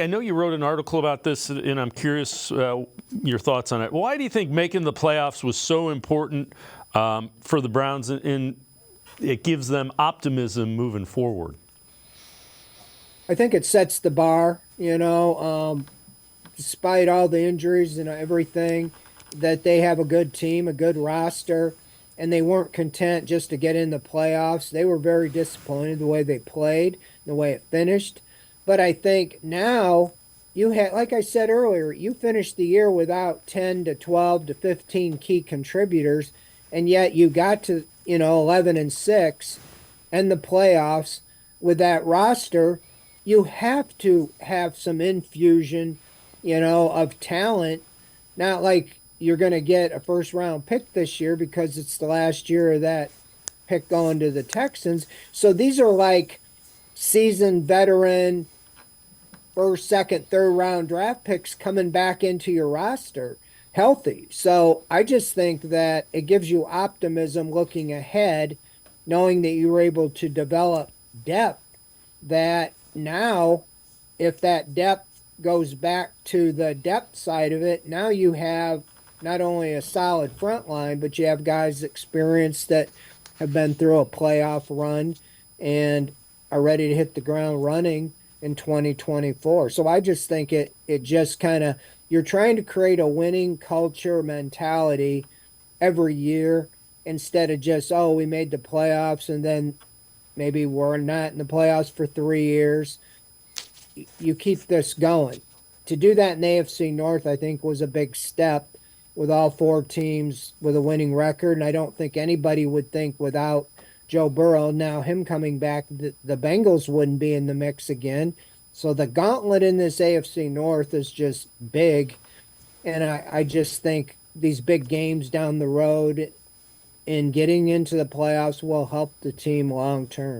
I know you wrote an article about this, and I'm curious your thoughts on it. Why do you think making the playoffs was so important for the Browns, and it gives them optimism moving forward? I think it sets the bar, despite all the injuries and everything, that they have a good team, a good roster, and they weren't content just to get in the playoffs. They were very disappointed the way they played, the way it finished. But I think now you had, like I said earlier, you finished the year without 10 to 12 to 15 key contributors, and yet you got to, 11 and 6 and the playoffs with that roster. You have to have some infusion, of talent. Not like you're going to get a first round pick this year because it's the last year of that pick going to the Texans. So these are like seasoned veteran first, second, third round draft picks coming back into your roster healthy. So I just think that it gives you optimism looking ahead, knowing that you were able to develop depth, that now if that depth goes back to the depth side of it, now you have not only a solid front line, but you have guys experienced that have been through a playoff run and are ready to hit the ground running in 2024. So I just think it just kind of, you're trying to create a winning culture mentality every year instead of just, oh, we made the playoffs and then maybe we're not in the playoffs for 3 years. You keep this going. To do that in the AFC North, I think, was a big step with all four teams with a winning record. And I don't think anybody would think without Joe Burrow, now him coming back, the Bengals wouldn't be in the mix again. So the gauntlet in this AFC North is just big. And I just think these big games down the road in getting into the playoffs will help the team long term.